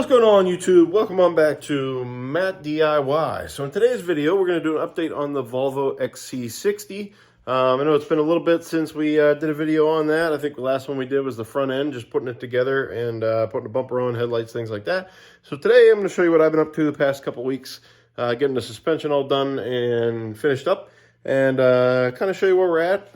What's going on, YouTube? Welcome on back to Matt DIY. So in today's video, we're going to do an update on the Volvo XC60. I know it's been a little bit since we did a video on that. I think the last one we did was the front end, just putting it together and putting a bumper on, headlights, things like that. So today I'm going to show you what I've been up to the past couple weeks, getting the suspension all done and finished up, and kind of show you where we're at.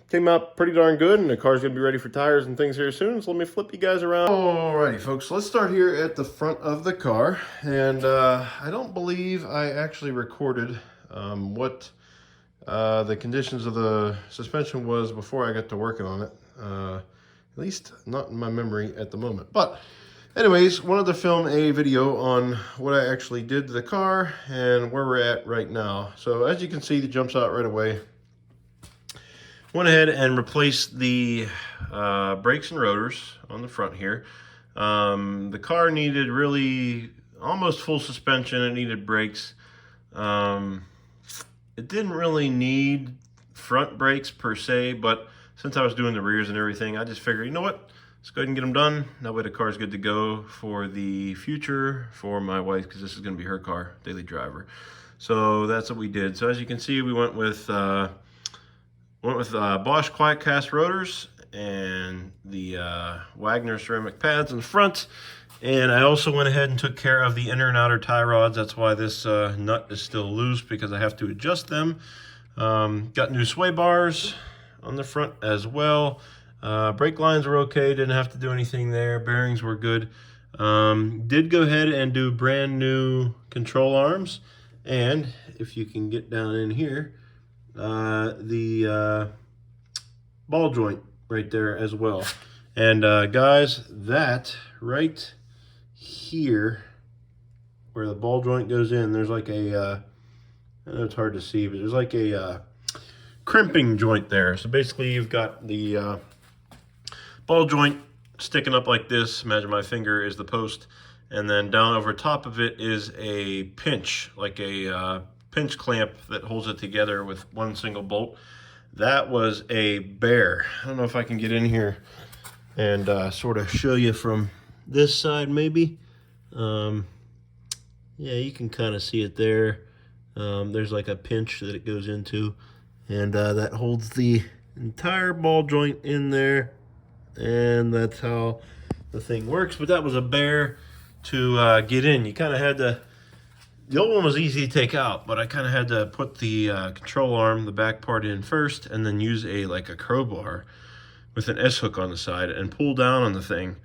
Came out pretty darn good, and the car's going to be ready for tires and things here soon, so let me flip you guys around. Alrighty, folks, let's start here at the front of the car, and I don't believe I actually recorded what the conditions of the suspension was before I got to working on it, at least not in my memory at the moment. But anyways, wanted to film a video on what I actually did to the car and where we're at right now. So as you can see, it jumps out right away. Went ahead and replaced the brakes and rotors on the front here. The car needed really almost full suspension. It needed brakes. It didn't really need front brakes per se, but since I was doing the rears and everything, I just figured, you know what? Let's go ahead and get them done. That way the car's good to go for the future for my wife, because this is going to be her car, daily driver. So that's what we did. So as you can see, we went with Bosch Quiet Cast rotors and the Wagner ceramic pads in the front. And I also went ahead and took care of the inner and outer tie rods. That's why this nut is still loose, because I have to adjust them. Got new sway bars on the front as well. Brake lines were okay, didn't have to do anything there. Bearings were good. Did go ahead and do brand new control arms. And if you can get down in here, the ball joint right there as well. And guys, that right here where the ball joint goes in, there's like a I know it's hard to see, but there's like a crimping joint there. So basically you've got the ball joint sticking up like this. Imagine my finger is the post, and then down over top of it is a pinch, like a pinch clamp that holds it together with one single bolt. That was a bear. I don't know if I can get in here and sort of show you from this side maybe. Yeah, you can kind of see it there. There's like a pinch that it goes into, and that holds the entire ball joint in there, and that's how the thing works. But that was a bear to get in. You kind of had to, the old one was easy to take out, but I kind of had to put the control arm, the back part, in first, and then use like a crowbar with an S-hook on the side and pull down on the thing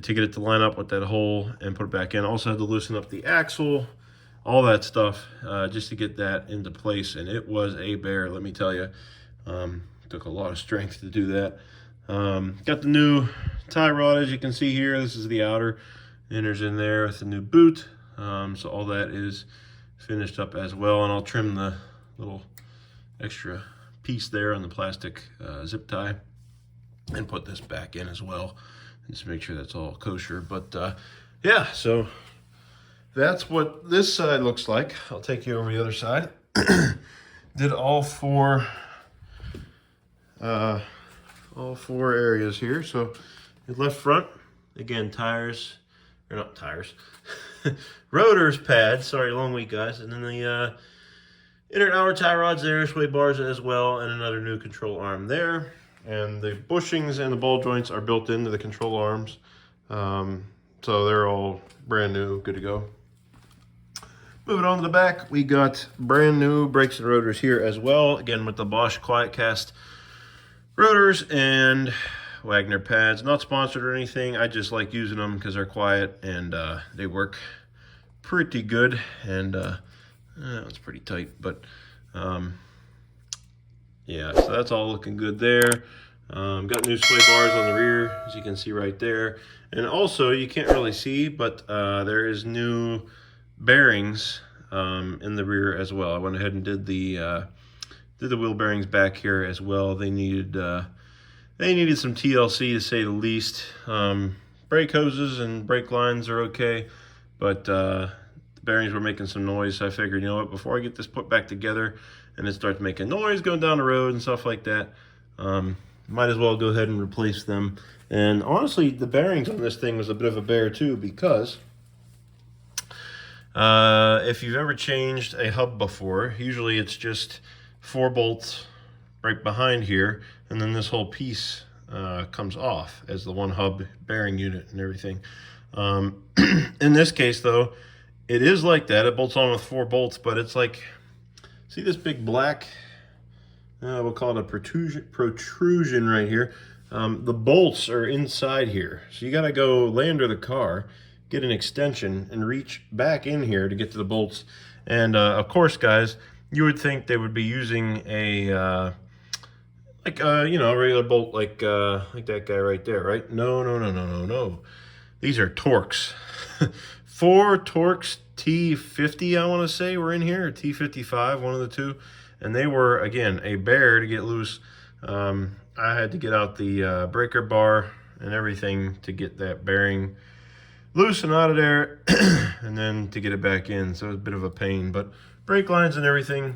to get it to line up with that hole and put it back in. Also had to loosen up the axle, all that stuff, just to get that into place. And it was a bear, let me tell you. Took a lot of strength to do that. Got the new tie rod, as you can see here. This is the outer. Inner's in there with the new boot. So all that is finished up as well. And I'll trim the little extra piece there on the plastic zip tie and put this back in as well, just make sure that's all kosher. But yeah, so that's what this side looks like. I'll take you over the other side. Did all four areas here. So the left front, again, tires, or not tires, rotors, pads, sorry, long week, guys. And then the inner and outer tie rods there, sway bars as well, and another new control arm there. And the bushings and the ball joints are built into the control arms. So they're all brand new, good to go. Moving on to the back, we got brand new brakes and rotors here as well. Again, with the Bosch Quiet Cast rotors and Wagner pads. Not sponsored or anything. I just like using them because they're quiet and they work pretty good. And it's pretty tight, but yeah, so that's all looking good there. Got new sway bars on the rear, as you can see right there. And also, you can't really see, but there is new bearings in the rear as well. I went ahead and did the wheel bearings back here as well. They needed some TLC, to say the least. Brake hoses and brake lines are okay, but the bearings were making some noise. So I figured, you know what, before I get this put back together and it starts making noise going down the road and stuff like that, might as well go ahead and replace them. And honestly, the bearings on this thing was a bit of a bear too, because if you've ever changed a hub before, usually it's just 4 bolts right behind here, and then this whole piece comes off as the one hub bearing unit and everything. In this case though, it is like that. It bolts on with 4 bolts, but it's like, see this big black, we'll call it a protrusion right here. The bolts are inside here. So you gotta go lay under the car, get an extension, and reach back in here to get to the bolts. And of course, guys, you would think they would be using a, you know, a regular bolt like that guy right there, right? No. These are Torx. 4 Torx T50, I want to say, were in here, or T55, one of the two. And they were, again, a bear to get loose. I had to get out the breaker bar and everything to get that bearing loose and out of there, and then to get it back in. So it was a bit of a pain, but brake lines and everything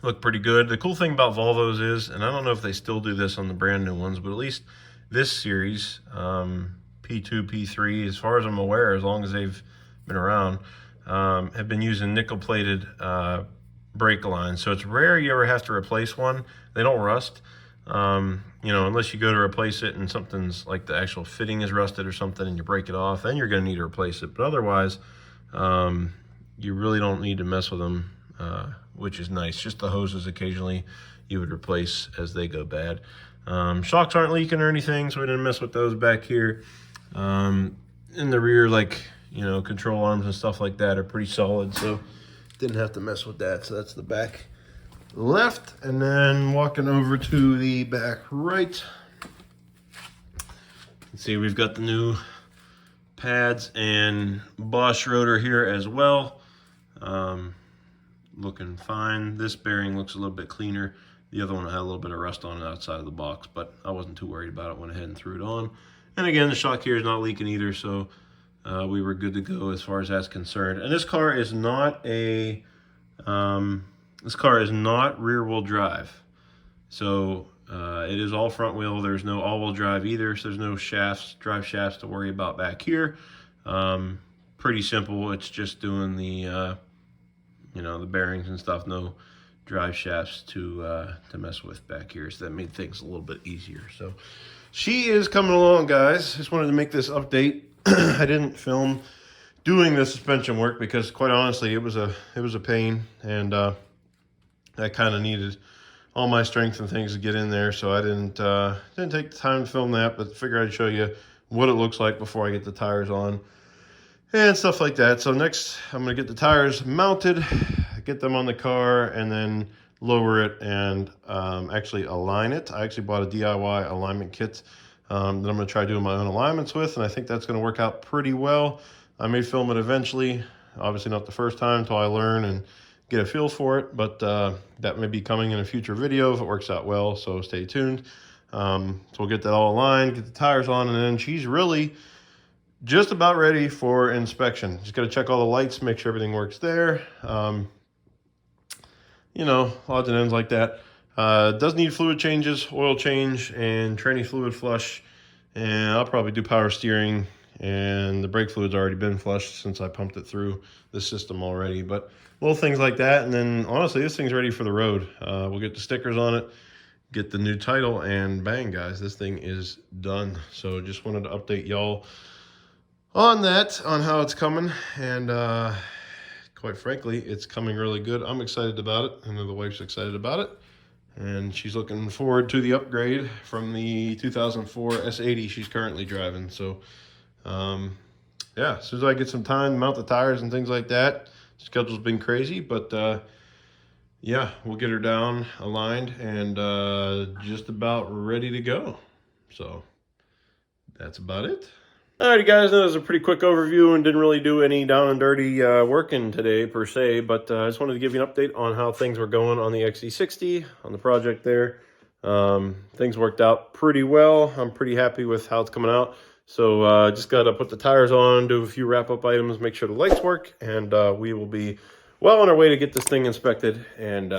look pretty good. The cool thing about Volvos is, and I don't know if they still do this on the brand new ones, but at least this series, P2, P3, as far as I'm aware, as long as they've been around, have been using nickel-plated brake lines. So it's rare you ever have to replace one. They don't rust, you know, unless you go to replace it and something's like the actual fitting is rusted or something and you break it off, then you're going to need to replace it. But otherwise, you really don't need to mess with them, which is nice. Just the hoses occasionally you would replace as they go bad. Shocks aren't leaking or anything, so we didn't mess with those back here. In the rear, like, you know, control arms and stuff like that are pretty solid, so didn't have to mess with that. So that's the back left, and then walking over to the back right, you can see we've got the new pads and Bosch rotor here as well. Looking fine. This bearing looks a little bit cleaner. The other one had a little bit of rust on it outside of the box, but I wasn't too worried about it. Went ahead and threw it on. And again, the shock here is not leaking either, so we were good to go as far as that's concerned. And this car is not a rear wheel drive, so it is all front wheel. There's no all wheel drive either, so there's no drive shafts to worry about back here. Pretty simple. It's just doing the you know, the bearings and stuff. No drive shafts to mess with back here, so that made things a little bit easier. So she is coming along, guys. Just wanted to make this update. I didn't film doing the suspension work because, quite honestly, it was a pain, and I kind of needed all my strength and things to get in there, so I didn't take the time to film that, but figured I'd show you what it looks like before I get the tires on and stuff like that. So next, I'm gonna get the tires mounted, get them on the car, and then lower it and actually align it. I actually bought a DIY alignment kit that I'm going to try doing my own alignments with, and I think that's going to work out pretty well. I may film it eventually, obviously not the first time until I learn and get a feel for it, but that may be coming in a future video if it works out well, so stay tuned. So we'll get that all aligned, get the tires on, and then she's really just about ready for inspection. Just got to check all the lights, make sure everything works there. You know, odds and ends like that. Does need fluid changes, oil change, and tranny fluid flush. And I'll probably do power steering, and the brake fluid's already been flushed since I pumped it through the system already. But little things like that, and then honestly, this thing's ready for the road. We'll get the stickers on it, get the new title, and bang, guys, this thing is done. So just wanted to update y'all on that, on how it's coming, and quite frankly, it's coming really good. I'm excited about it. I know the wife's excited about it, and she's looking forward to the upgrade from the 2004 S80 she's currently driving. So yeah, as soon as I get some time to mount the tires and things like that, schedule's been crazy, but yeah, we'll get her down, aligned, and just about ready to go. So that's about it. Alrighty, guys, that was a pretty quick overview and didn't really do any down and dirty working today per se, but I just wanted to give you an update on how things were going on the XC60, on the project there. Things worked out pretty well. I'm pretty happy with how it's coming out. So just got to put the tires on, do a few wrap-up items, make sure the lights work, and we will be well on our way to get this thing inspected and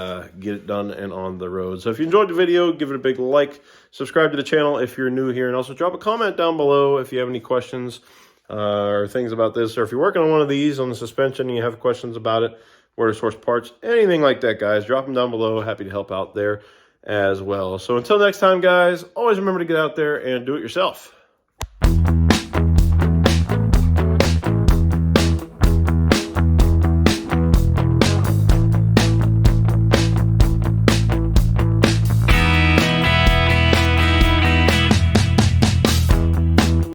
get it done and on the road. So if you enjoyed the video, give it a big like, subscribe to the channel if you're new here, and also drop a comment down below if you have any questions or things about this, or if you're working on one of these on the suspension and you have questions about it, where to source parts, anything like that, guys, drop them down below. Happy to help out there as well. So until next time, guys, always remember to get out there and do it yourself.